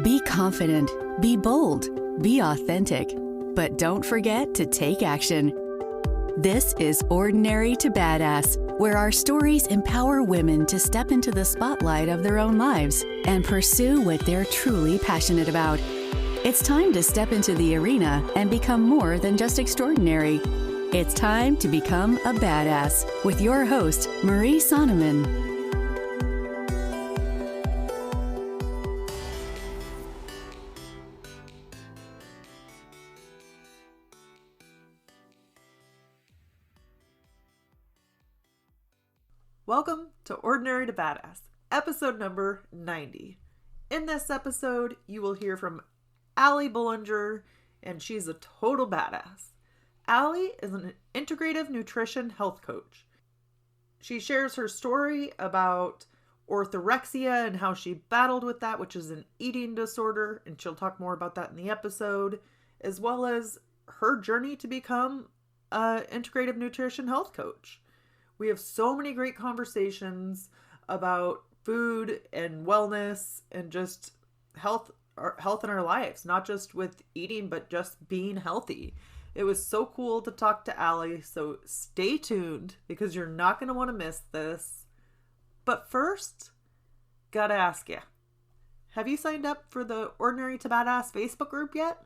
Be confident, be bold, be authentic, but don't forget to take action. This is Ordinary to Badass, where our stories empower women to step into the spotlight of their own lives and pursue what they're truly passionate about. It's time to step into the arena and become more than just extraordinary. It's time to become a badass with your host, Marie Sonneman. Welcome to Ordinary to Badass, episode number 90. In this episode, you will hear from Allie Bullinger, and she's a total badass. Allie is an integrative nutrition health coach. She shares her story about orthorexia and how she battled with that, which is an eating disorder, and she'll talk more about that in the episode, as well as her journey to become an integrative nutrition health coach. We have so many great conversations about food and wellness and just health in our lives, not just with eating, but just being healthy. It was so cool to talk to Allie, so stay tuned because you're not going to want to miss this. But first, gotta ask you, have you signed up for the Ordinary to Badass Facebook group yet?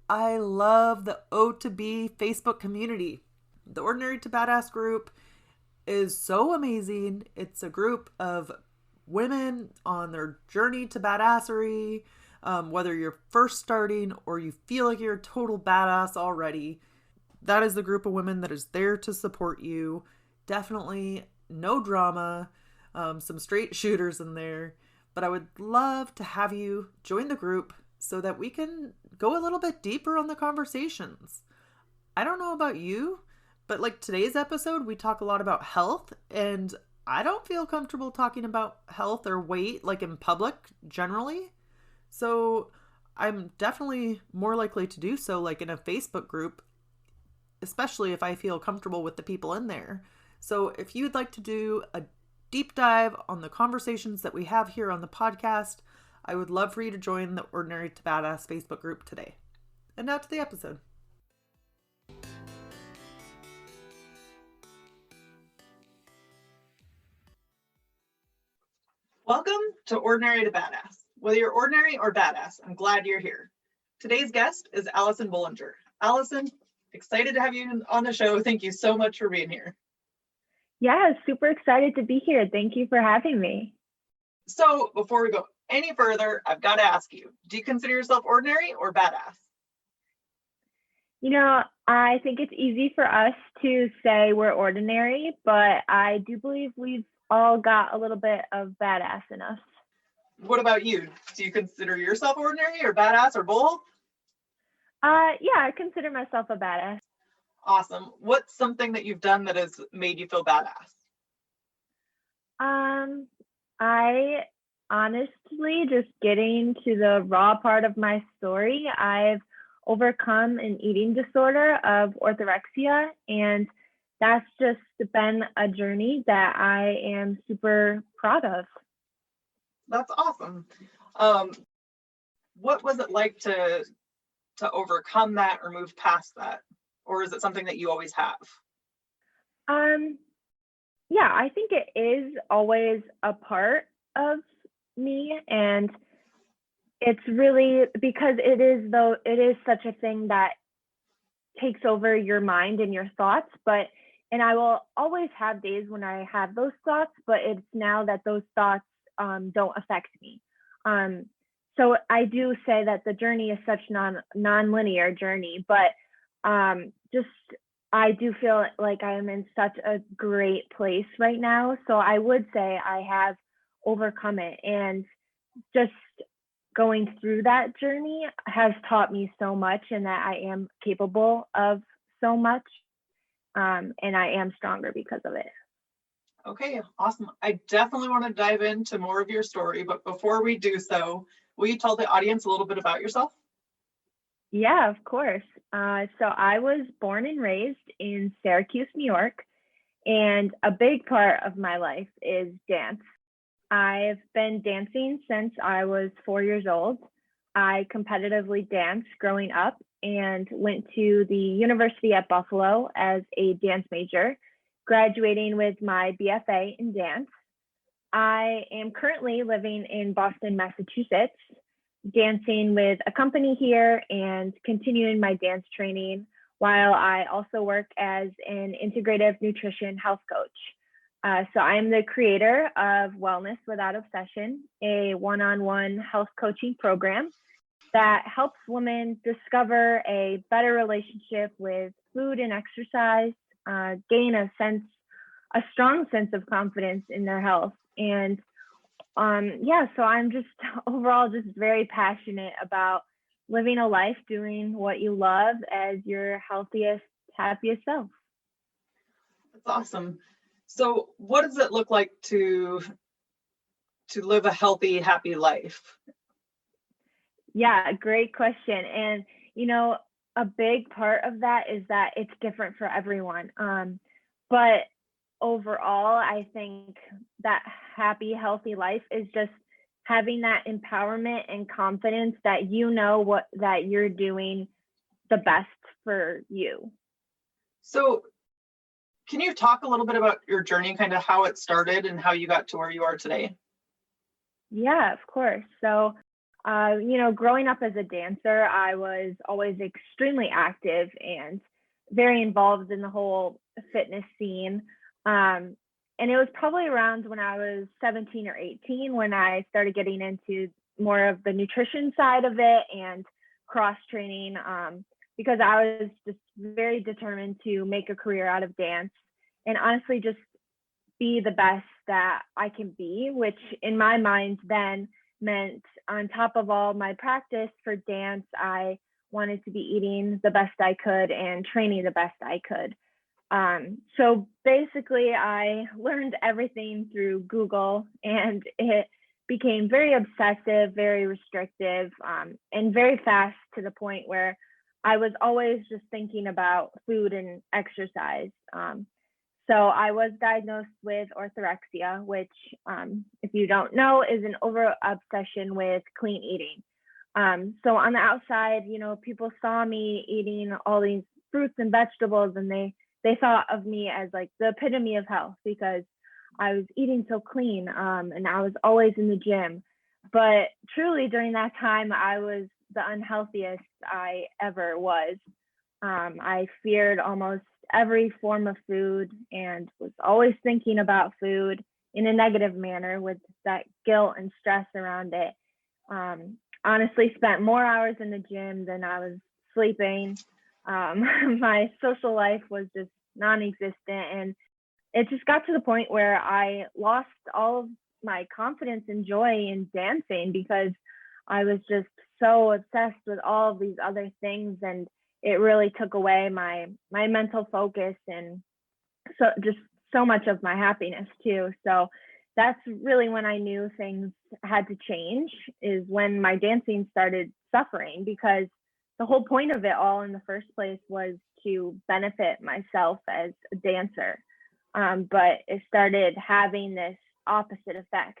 I love the O2B Facebook community. The Ordinary to Badass group is so amazing. It's a group of women on their journey to badassery. Whether you're first starting or you feel like you're a total badass already, that is the group of women that is there to support you. Definitely no drama, some straight shooters in there. But I would love to have you join the group so that we can go a little bit deeper on the conversations. I don't know about you, but like today's episode, we talk a lot about health, and I don't feel comfortable talking about health or weight like in public generally. So I'm definitely more likely to do so like in a Facebook group, especially if I feel comfortable with the people in there. So if you'd like to do a deep dive on the conversations that we have here on the podcast, I would love for you to join the Ordinary to Badass Facebook group today. And now to the episode. Welcome to Ordinary to Badass. Whether you're ordinary or badass, I'm glad you're here. Today's guest is Allison Bullinger. Allison, excited to have you on the show. Thank you so much for being here. Yeah, super excited to be here. Thank you for having me. So before we go any further, I've got to ask you, do you consider yourself ordinary or badass? You know, I think it's easy for us to say we're ordinary, but I do believe we've all got a little bit of badass in us. What about you? Do you consider yourself ordinary or badass or both? Yeah, I consider myself a badass. Awesome. What's something that you've done that has made you feel badass? I honestly, just getting to the raw part of my story, I've overcome an eating disorder of orthorexia, and that's just been a journey that I am super proud of. That's awesome. What was it like to overcome that or move past that? Or is it something that you always have? Yeah, I think it is always a part of me, and it's really because it is such a thing that takes over your mind and your thoughts, and I will always have days when I have those thoughts, but it's now that those thoughts don't affect me. So I do say that the journey is such non-linear journey, but just I do feel like I am in such a great place right now. So I would say I have overcome it, and just going through that journey has taught me so much, and that I am capable of so much, and I am stronger because of it. Okay, awesome. I definitely want to dive into more of your story, but before we do so, will you tell the audience a little bit about yourself? Yeah, of course. So I was born and raised in Syracuse, New York, and a big part of my life is dance. I've been dancing since I was 4 years old. I competitively danced growing up and went to the University at Buffalo as a dance major, graduating with my BFA in dance. I am currently living in Boston, Massachusetts, dancing with a company here and continuing my dance training while I also work as an integrative nutrition health coach. So I am the creator of Wellness Without Obsession, a one-on-one health coaching program that helps women discover a better relationship with food and exercise, gain a strong sense of confidence in their health. And yeah, so I'm just overall just very passionate about living a life doing what you love as your healthiest, happiest self. That's awesome. So what does it look like to live a healthy, happy life? Yeah, great question. And, a big part of that is that it's different for everyone. But overall, I think that happy, healthy life is just having that empowerment and confidence that that you're doing the best for you. So can you talk a little bit about your journey, kind of how it started and how you got to where you are today? Yeah, of course. So, growing up as a dancer, I was always extremely active and very involved in the whole fitness scene. And it was probably around when I was 17 or 18 when I started getting into more of the nutrition side of it and cross training, because I was just very determined to make a career out of dance and honestly just be the best that I can be, which in my mind then meant on top of all my practice for dance, I wanted to be eating the best I could and training the best I could. So basically, I learned everything through Google, and it became very obsessive, very restrictive, and very fast to the point where I was always just thinking about food and exercise. So I was diagnosed with orthorexia, which, if you don't know, is an over obsession with clean eating. So on the outside, people saw me eating all these fruits and vegetables, and they thought of me as like the epitome of health because I was eating so clean, and I was always in the gym. But truly during that time, I was the unhealthiest I ever was. I feared almost every form of food and was always thinking about food in a negative manner with that guilt and stress around it. Honestly, spent more hours in the gym than I was sleeping. My social life was just non-existent, and it just got to the point where I lost all of my confidence and joy in dancing because I was just so obsessed with all of these other things, and it really took away my mental focus and so just so much of my happiness too. So that's really when I knew things had to change, is when my dancing started suffering, because the whole point of it all in the first place was to benefit myself as a dancer. But it started having this opposite effect.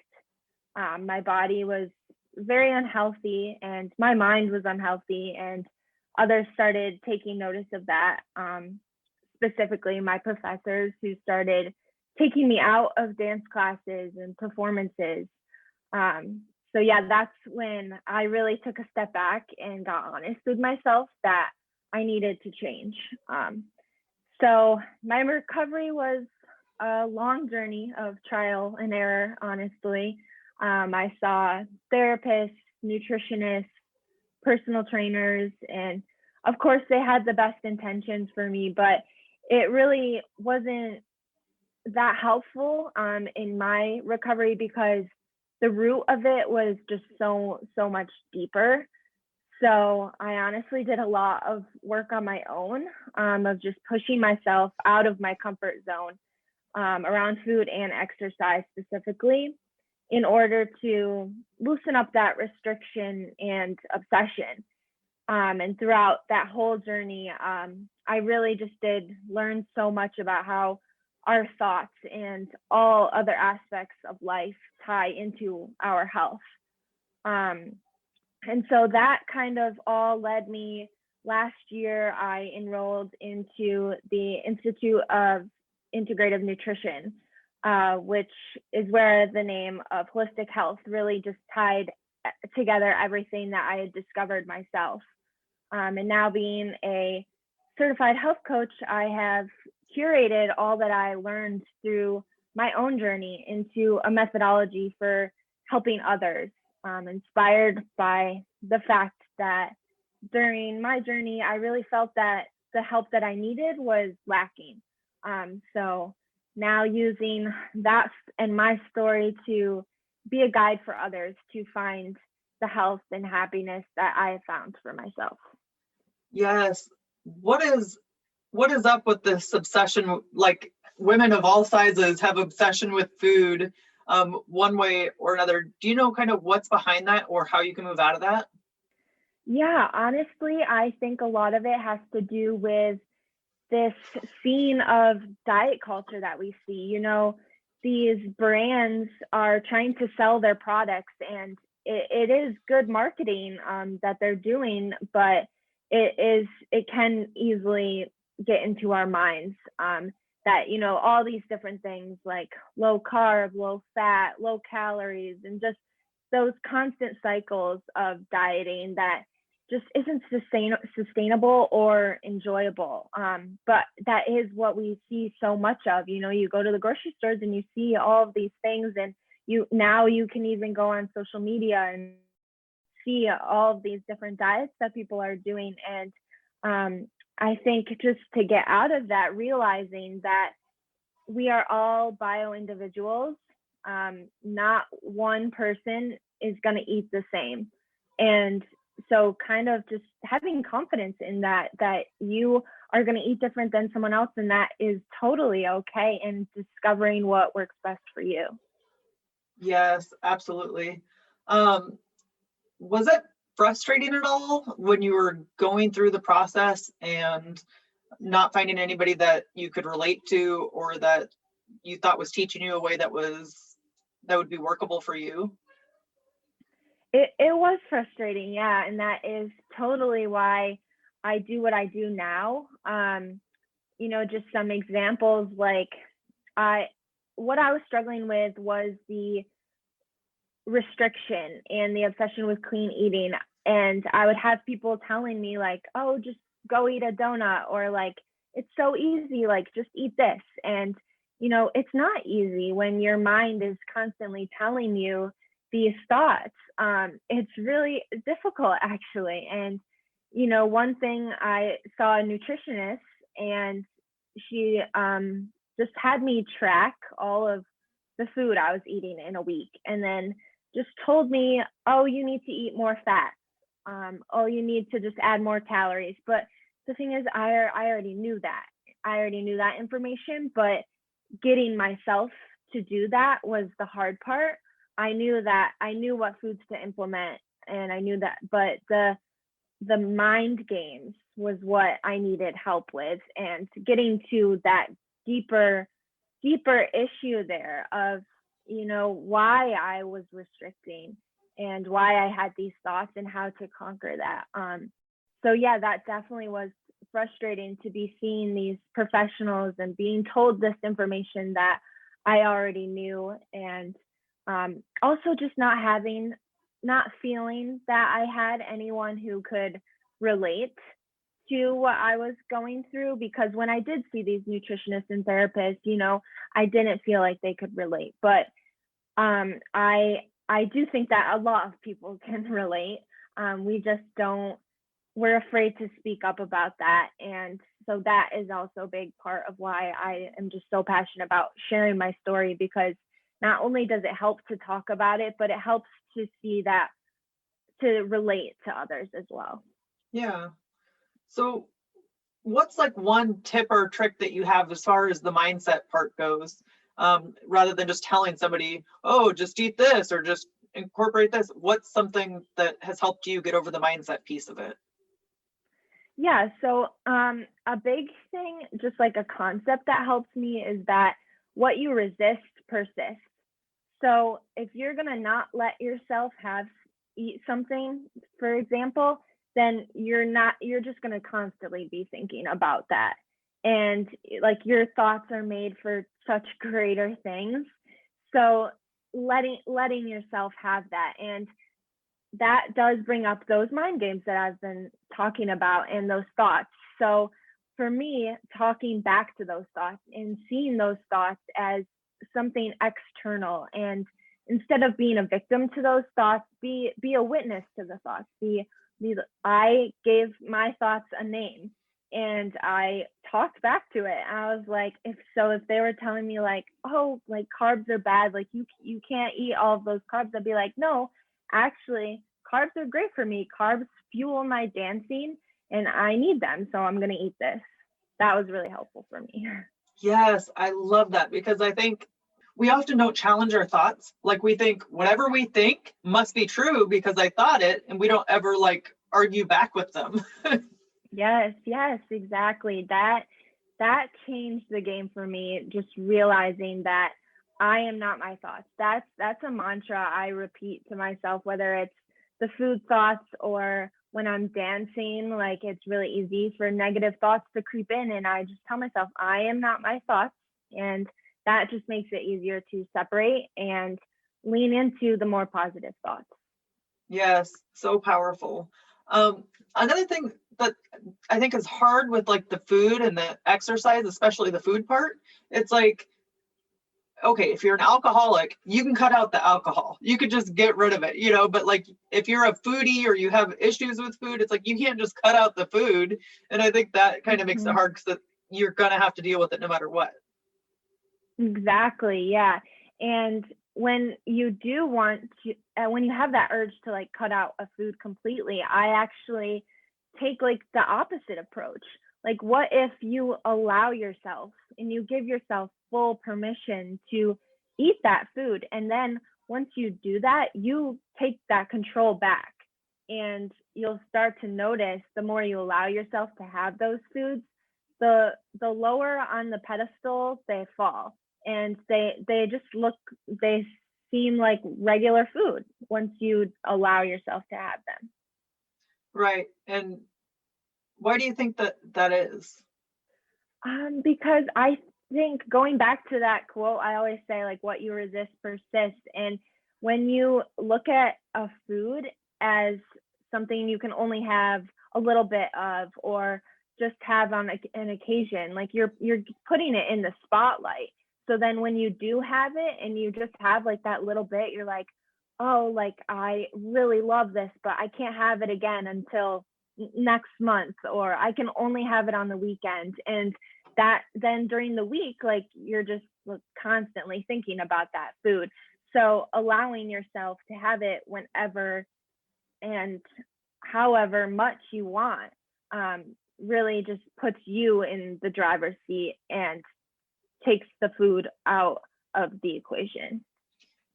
My body was very unhealthy and my mind was unhealthy, and others started taking notice of that, specifically my professors, who started taking me out of dance classes and performances. So yeah, that's when I really took a step back and got honest with myself that I needed to change. So my recovery was a long journey of trial and error, honestly. I saw therapists, nutritionists, personal trainers, and of course they had the best intentions for me, but it really wasn't that helpful in my recovery because the root of it was just so much deeper. So I honestly did a lot of work on my own, of just pushing myself out of my comfort zone around food and exercise specifically, in order to loosen up that restriction and obsession. And throughout that whole journey, I really just did learn so much about how our thoughts and all other aspects of life tie into our health. And so that kind of all led me. Last year, I enrolled into the Institute of Integrative Nutrition, which is where the name of holistic health really just tied together everything that I had discovered myself. And now being a certified health coach, I have curated all that I learned through my own journey into a methodology for helping others, inspired by the fact that during my journey, I really felt that the help that I needed was lacking. So now using that and my story to be a guide for others to find the health and happiness that I have found for myself. Yes. What is up with this obsession? Like, women of all sizes have obsession with food, one way or another. Do you know kind of what's behind that, or how you can move out of that? Yeah, honestly, I think a lot of it has to do with this scene of diet culture that we see. You know, these brands are trying to sell their products, and it is good marketing that they're doing, but it can easily get into our minds that, you know, all these different things like low carb, low fat, low calories, and just those constant cycles of dieting that just isn't sustainable or enjoyable. But that is what we see so much of. You know, you go to the grocery stores and you see all of these things, and you can even go on social media and see all of these different diets that people are doing. And I think just to get out of that, realizing that we are all bio individuals, not one person is going to eat the same. And so kind of just having confidence in that you are going to eat different than someone else, and that is totally okay, and discovering what works best for you. Yes, absolutely. Was it frustrating at all when you were going through the process and not finding anybody that you could relate to, or that you thought was teaching you a way that would be workable for you? It was frustrating, yeah, and that is totally why I do what I do now. You know, just some examples, like what I was struggling with was the restriction and the obsession with clean eating. And I would have people telling me like, oh, just go eat a donut, or like, it's so easy, like just eat this. And, you know, it's not easy when your mind is constantly telling you these thoughts. It's really difficult, actually. And, you know, one thing, I saw a nutritionist, and she just had me track all of the food I was eating in a week, and then just told me, oh, you need to eat more fat. Oh, you need to just add more calories. But the thing is, I already knew that. I already knew that information, but getting myself to do that was the hard part. I knew what foods to implement, and I knew that, but the mind games was what I needed help with, and getting to that deeper issue there of, you know, why I was restricting and why I had these thoughts and how to conquer that. So yeah, that definitely was frustrating, to be seeing these professionals and being told this information that I already knew, and also just not feeling that I had anyone who could relate to what I was going through, because when I did see these nutritionists and therapists, you know, I didn't feel like they could relate. But I do think that a lot of people can relate. We just we're afraid to speak up about that. And so that is also a big part of why I am just so passionate about sharing my story, because not only does it help to talk about it, but it helps to see that, to relate to others as well. Yeah. So what's like one tip or trick that you have as far as the mindset part goes, rather than just telling somebody, oh, just eat this or just incorporate this? What's something that has helped you get over the mindset piece of it? Yeah, so a big thing, just like a concept that helps me, is that what you resist persists. So if you're gonna not let yourself have eat something, for example, then you're just gonna constantly be thinking about that. And like your thoughts are made for such greater things. So letting yourself have that. And that does bring up those mind games that I've been talking about and those thoughts. So for me, talking back to those thoughts and seeing those thoughts as something external, and instead of being a victim to those thoughts, be a witness to the thoughts. Be I gave my thoughts a name and I talked back to it. I was like, if they were telling me like, oh, like carbs are bad, like you can't eat all of those carbs, I'd be like, no, actually, carbs are great for me. Carbs fuel my dancing and I need them. So I'm going to eat this. That was really helpful for me. Yes, I love that because I think we often don't challenge our thoughts. Like we think whatever we think must be true because I thought it, and we don't ever like argue back with them. Yes, exactly. That changed the game for me, just realizing that I am not my thoughts. That's a mantra I repeat to myself, whether it's the food thoughts or when I'm dancing. Like it's really easy for negative thoughts to creep in, and I just tell myself I am not my thoughts, and that just makes it easier to separate and lean into the more positive thoughts. Yes, so powerful. Another thing that I think is hard with like the food and the exercise, especially the food part, it's like, okay, if you're an alcoholic, you can cut out the alcohol. You could just get rid of it, but like if you're a foodie or you have issues with food, it's like you can't just cut out the food. And I think that kind of makes it Mhm. hard because you're going to have to deal with it no matter what. Exactly, yeah. And when you do want to, when you have that urge to like cut out a food completely, I actually take like the opposite approach. Like, what if you allow yourself and you give yourself full permission to eat that food? And then once you do that, you take that control back. And you'll start to notice the more you allow yourself to have those foods, the lower on the pedestal they fall, and they just look, they seem like regular food once you allow yourself to have them. Right. And why do you think that that is? Because I think, going back to that quote, I always say like what you resist persists. And when you look at a food as something you can only have a little bit of, or just have on an occasion, like you're putting it in the spotlight. So then when you do have it and you just have like that little bit, you're like, oh, like I really love this, but I can't have it again until next month, or I can only have it on the weekend. And that then during the week, like you're just constantly thinking about that food. So allowing yourself to have it whenever and however much you want, really just puts you in the driver's seat and takes the food out of the equation.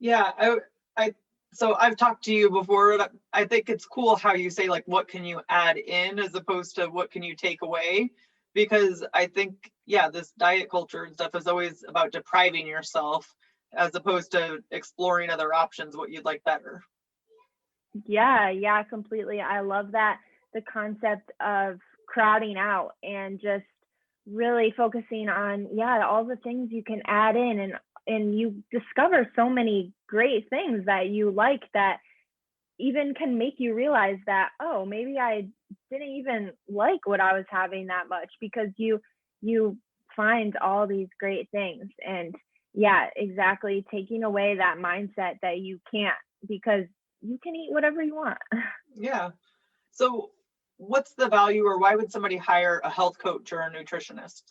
Yeah, I, so I've talked to you before. And I think it's cool how you say like, what can you add in as opposed to what can you take away? Because I think, yeah, this diet culture and stuff is always about depriving yourself as opposed to exploring other options, what you'd like better. Yeah, completely. I love that, the concept of crowding out and just really focusing on, yeah, all the things you can add in, and you discover so many great things that you like, that even can make you realize that, oh, maybe I didn't even like what I was having that much, because you find all these great things. And yeah, exactly, taking away that mindset that you can't, because you can eat whatever you want. Yeah. So what's the value, or why would somebody hire a health coach or a nutritionist?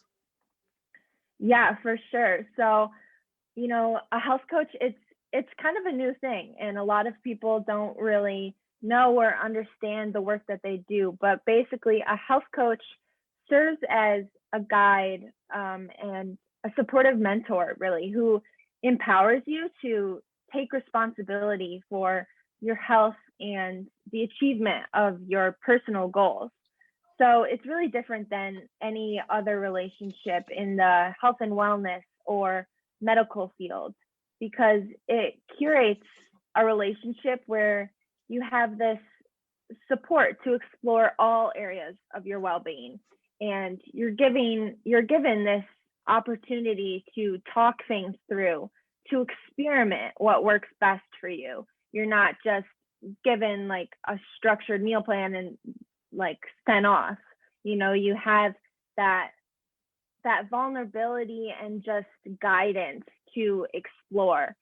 Yeah, for sure. So, a health coach, it's kind of a new thing, and a lot of people don't really know or understand the work that they do. But basically, a health coach serves as a guide, and a supportive mentor, really, who empowers you to take responsibility for your health and the achievement of your personal goals. So it's really different than any other relationship in the health and wellness or medical field, because it curates a relationship where you have this support to explore all areas of your well-being, and you're given this opportunity to talk things through, to experiment what works best for you. You're not just given like a structured meal plan and like sent off. You have that vulnerability and just guidance to explore,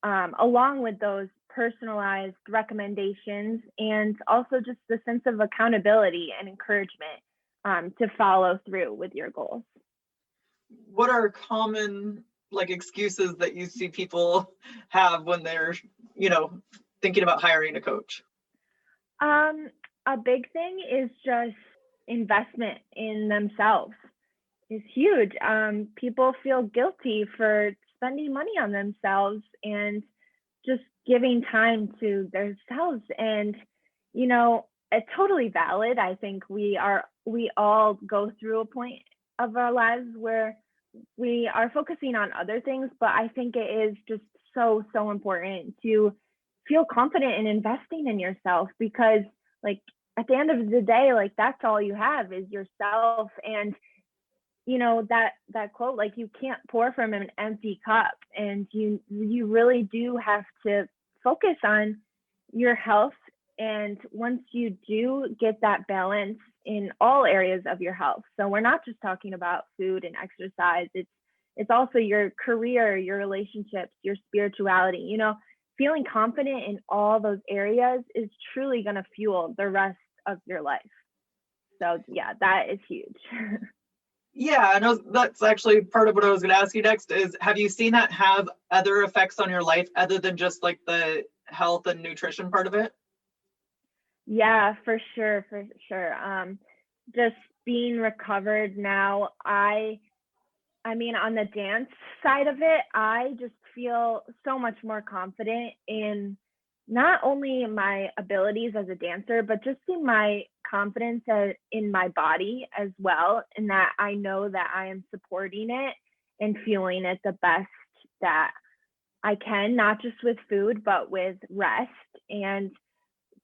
along with those personalized recommendations, and also just the sense of accountability and encouragement to follow through with your goals. What are common like excuses that you see people have when they're, thinking about hiring a coach? A big thing is just investment in themselves is huge. People feel guilty for spending money on themselves and just giving time to themselves. And, it's totally valid. I think we all go through a point of our lives where we are focusing on other things, but I think it is just so important to feel confident in investing in yourself, because like at the end of the day, like that's all you have is yourself. And that quote, like you can't pour from an empty cup, and you really do have to focus on your health. And once you do get that balance in all areas of your health, so we're not just talking about food and exercise, it's also your career, your relationships, your spirituality. Feeling confident in all those areas is truly going to fuel the rest of your life. So yeah, that is huge. Yeah, I know that's actually part of what I was going to ask you next is, have you seen that have other effects on your life other than just like the health and nutrition part of it? Yeah, for sure. Just being recovered now, I mean, on the dance side of it, I just feel so much more confident in not only my abilities as a dancer, but just in my confidence in my body as well. And that I know that I am supporting it and fueling it the best that I can, not just with food, but with rest and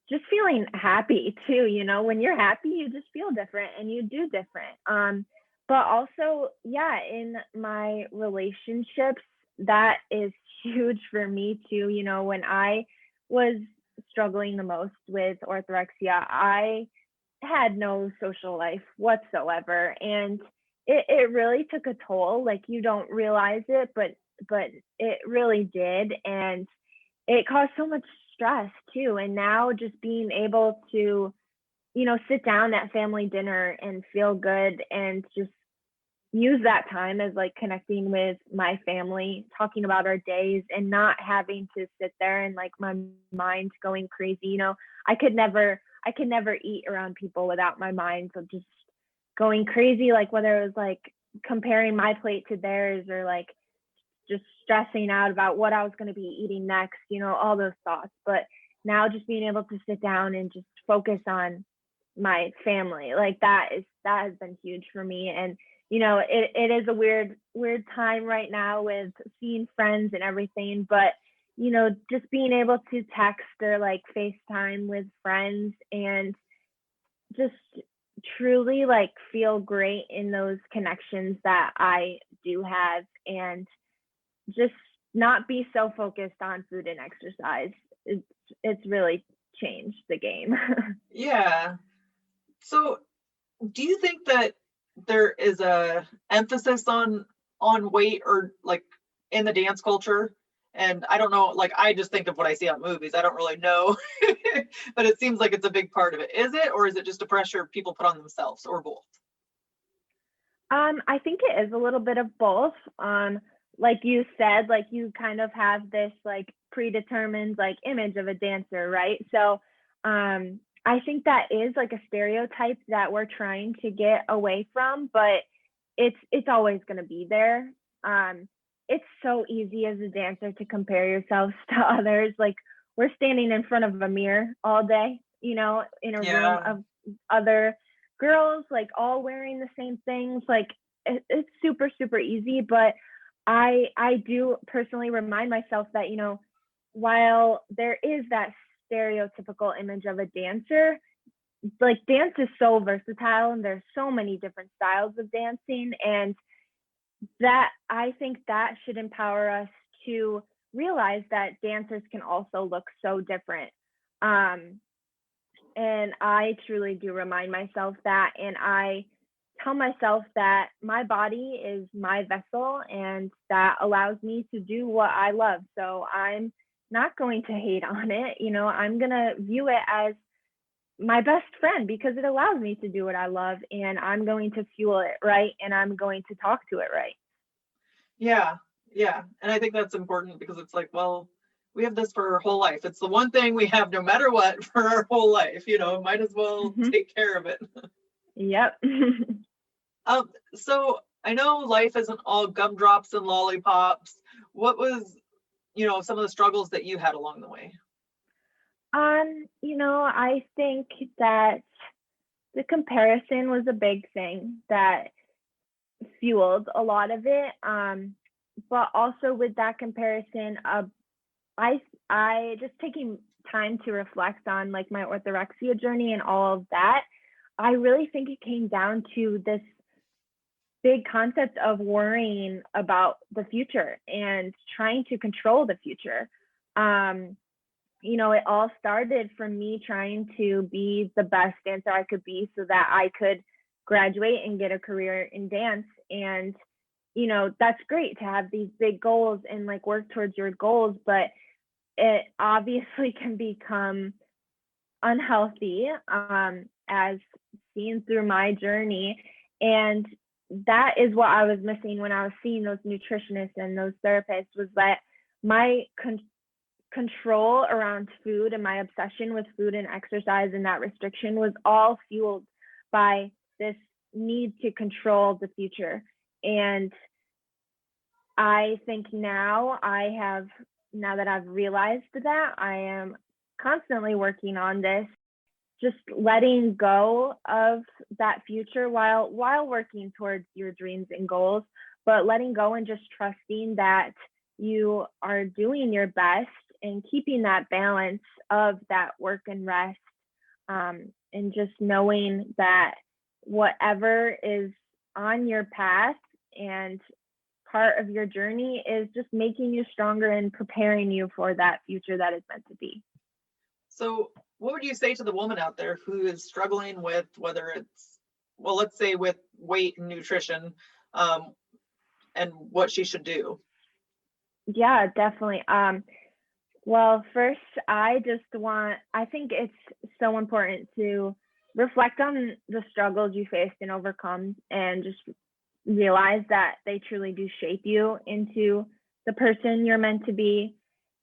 just feeling happy too. When you're happy, you just feel different and you do different. But also, yeah, in my relationships, that is huge for me too. When I was struggling the most with orthorexia, I had no social life whatsoever. And it really took a toll. Like you don't realize it, but it really did. And it caused so much stress too. And now just being able to, sit down at family dinner and feel good and just use that time as like connecting with my family, talking about our days, and not having to sit there and like my mind going crazy. I could never eat around people without my mind so just going crazy, like whether it was like comparing my plate to theirs or like just stressing out about what I was going to be eating next, all those thoughts. But now just being able to sit down and just focus on my family, like that has been huge for me. And it is a weird time right now with seeing friends and everything, but just being able to text or like FaceTime with friends and just truly like feel great in those connections that I do have, and just not be so focused on food and exercise. It's really changed the game. Yeah. So do you think that there is a emphasis on weight or like in the dance culture? And I don't know, like I just think of what I see on movies. I don't really know, but it seems like it's a big part of it. Is it, or is it just a pressure people put on themselves, or both? I think it is a little bit of both. Like you said, like you kind of have this like predetermined like image of a dancer, right? So I think that is like a stereotype that we're trying to get away from, but it's always going to be there. It's so easy as a dancer to compare yourselves to others. Like we're standing in front of a mirror all day, in a room of other girls like all wearing the same things. Like it's super, super easy. But I do personally remind myself that, you know, while there is that stereotypical image of a dancer, like dance is so versatile and there's so many different styles of dancing, and that I think that should empower us to realize that dancers can also look so different. Um, and I truly do remind myself that, and I tell myself that my body is my vessel and that allows me to do what I love. So I'm not going to hate on it. You know, I'm going to view it as my best friend because it allows me to do what I love, and I'm going to fuel it right, and I'm going to talk to it right. Yeah, yeah. And I think that's important because it's like, well, we have this for our whole life. It's the one thing we have no matter what for our whole life, you know, might as well take care of it. Yep. So I know life isn't all gumdrops and lollipops. What was, you know, some of the struggles that you had along the way? You know, I think that the comparison was a big thing that fueled a lot of it. But also with that comparison, I just taking time to reflect on like my orthorexia journey and all of that. I really think it came down to this big concept of worrying about the future and trying to control the future. You know, it all started from me trying to be the best dancer I could be so that I could graduate and get a career in dance. And, you know, that's great to have these big goals and like work towards your goals, but it obviously can become unhealthy, as seen through my journey. And that is what I was missing when I was seeing those nutritionists and those therapists, was that my control around food and my obsession with food and exercise and that restriction was all fueled by this need to control the future. And I think now that I've realized that, I am constantly working on this, just letting go of that future while working towards your dreams and goals, but letting go and just trusting that you are doing your best and keeping that balance of that work and rest, and just knowing that whatever is on your path and part of your journey is just making you stronger and preparing you for that future that is meant to be. So what would you say to the woman out there who is struggling with, whether it's, well, let's say with weight and nutrition, and what she should do? Yeah, definitely. Well, first, I think it's so important to reflect on the struggles you faced and overcome, and just realize that they truly do shape you into the person you're meant to be.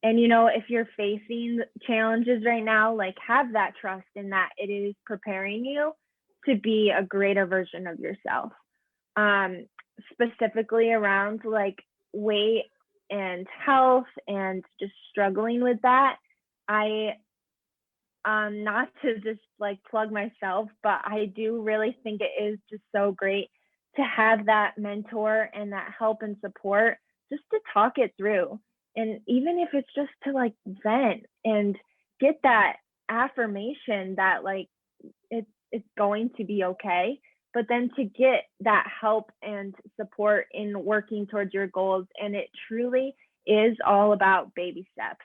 And, you know, if you're facing challenges right now, like have that trust in that it is preparing you to be a greater version of yourself. Specifically around like weight and health and just struggling with that, I not to just like plug myself, but I do really think it is just so great to have that mentor and that help and support just to talk it through. And even if it's just to like vent and get that affirmation that like it's going to be okay, but then to get that help and support in working towards your goals. And it truly is all about baby steps.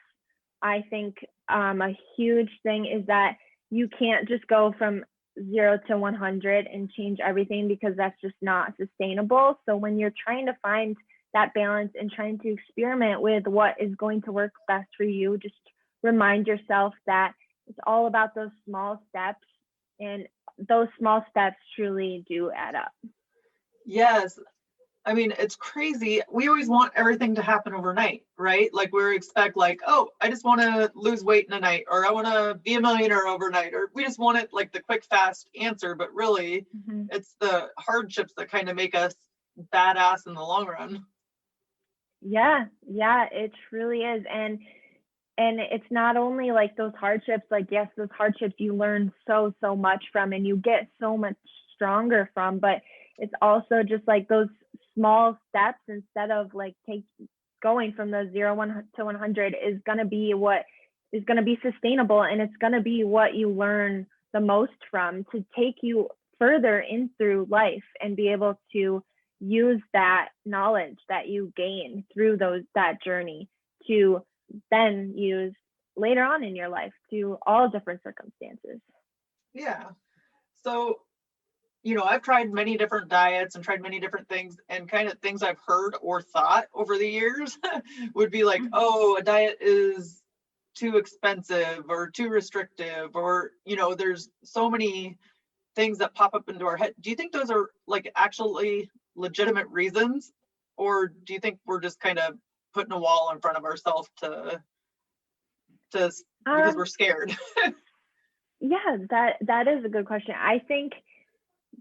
I think a huge thing is that you can't just go from 0 to 100 and change everything, because that's just not sustainable. So when you're trying to find that balance and trying to experiment with what is going to work best for you, just remind yourself that it's all about those small steps, and those small steps truly do add up. Yes. I mean, it's crazy. We always want everything to happen overnight, right? Like we expect like, oh, I just want to lose weight in a night, or I want to be a millionaire overnight, or we just want it like the quick, fast answer. But really, it's the hardships that kind of make us badass in the long run. Yeah, it truly is. And it's not only like those hardships, like yes, those hardships you learn so much from, and you get so much stronger from. But it's also just like those small steps, instead of like going from the 0 to 100 is going to be what is going to be sustainable, and it's going to be what you learn the most from to take you further in through life and be able to use that knowledge that you gain through that journey to then use later on in your life to all different circumstances. Yeah. So, I've tried many different diets and tried many different things, and kind of things I've heard or thought over the years would be like, oh, a diet is too expensive or too restrictive, or, there's so many things that pop up into our head. Do you think those are like actually legitimate reasons, or do you think we're just kind of putting a wall in front of ourselves because we're scared? Yeah, that is a good question. I think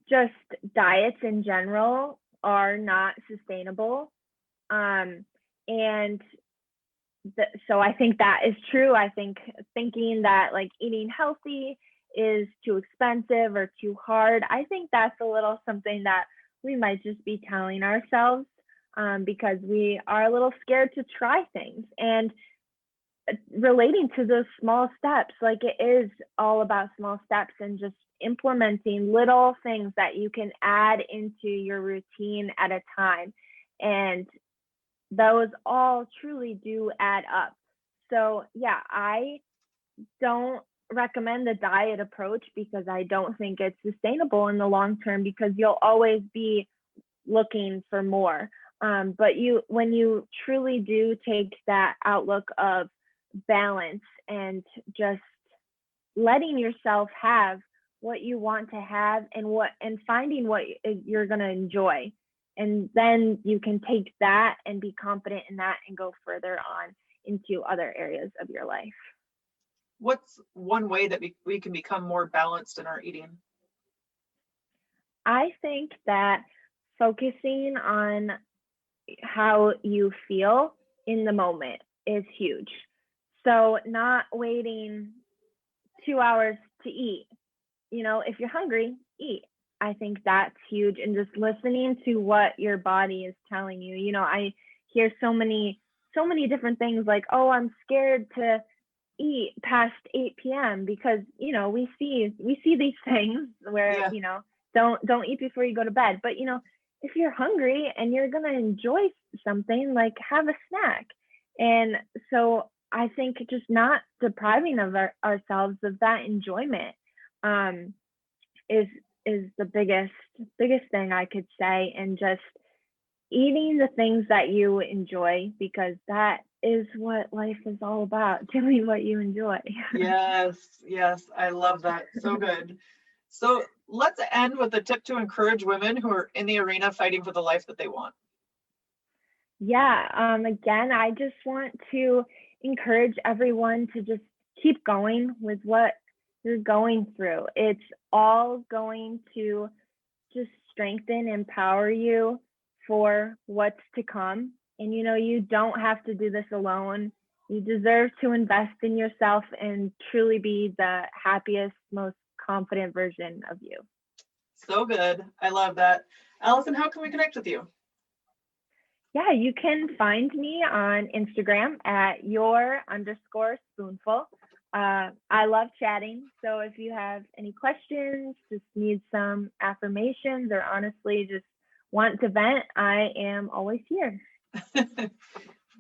just diets in general are not sustainable. So I think that is true. I think thinking that like eating healthy is too expensive or too hard, I think that's a little something that we might just be telling ourselves, because we are a little scared to try things. And relating to those small steps, like it is all about small steps and just implementing little things that you can add into your routine at a time. And those all truly do add up. So yeah, I don't recommend the diet approach because I don't think it's sustainable in the long term, because you'll always be looking for more. But when you truly do take that outlook of balance and just letting yourself have what you want to have and finding what you're going to enjoy, and then you can take that and be confident in that and go further on into other areas of your life. What's one way that we can become more balanced in our eating? I think that focusing on how you feel in the moment is huge. So not waiting 2 hours to eat. If you're hungry, eat. I think that's huge. And just listening to what your body is telling you. I hear so many different things like, oh, I'm scared to eat past 8 p.m. because, we see these things where, don't eat before you go to bed. But, if you're hungry and you're going to enjoy something, like have a snack. And so I think just not depriving of ourselves of that enjoyment is the biggest thing I could say. And just eating the things that you enjoy, because that is what life is all about, doing what you enjoy. Yes, I love that. So good. So let's end with a tip to encourage women who are in the arena fighting for the life that they want. Yeah, again, I just want to encourage everyone to just keep going with what you're going through. It's all going to just strengthen, empower you for what's to come. And you don't have to do this alone. You deserve to invest in yourself and truly be the happiest, most confident version of you. So good. I love that. Allison, how can we connect with you? Yeah, you can find me on Instagram at your_spoonful. I love chatting. So if you have any questions, just need some affirmations, or honestly just want to vent, I am always here.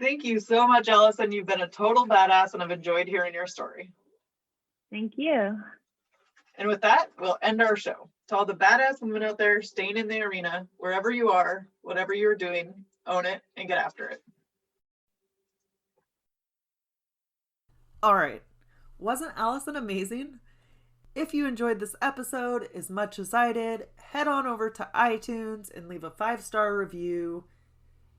Thank you so much, Allison. You've been a total badass, and I've enjoyed hearing your story. Thank you. And with that, we'll end our show. To all the badass women out there staying in the arena, wherever you are, whatever you're doing, own it and get after it. All right. Wasn't Allison amazing? If you enjoyed this episode as much as I did, head on over to iTunes and leave a 5-star review.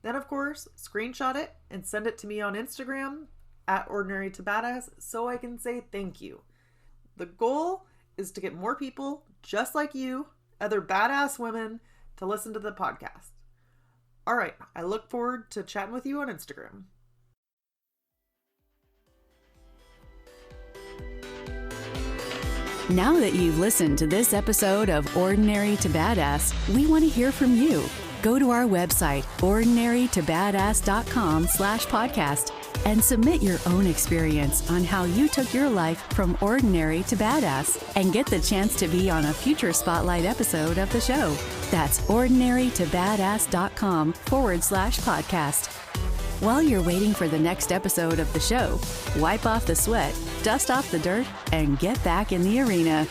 Then, of course, screenshot it and send it to me on Instagram at Ordinary to Badass so I can say thank you. The goal is to get more people just like you, other badass women, to listen to the podcast. All right, I look forward to chatting with you on Instagram. Now that you've listened to this episode of Ordinary to Badass, we want to hear from you. Go to our website, ordinarytobadass.com/podcast, and submit your own experience on how you took your life from ordinary to badass and get the chance to be on a future Spotlight episode of the show. That's ordinarytobadass.com/podcast. While you're waiting for the next episode of the show, wipe off the sweat, dust off the dirt, and get back in the arena.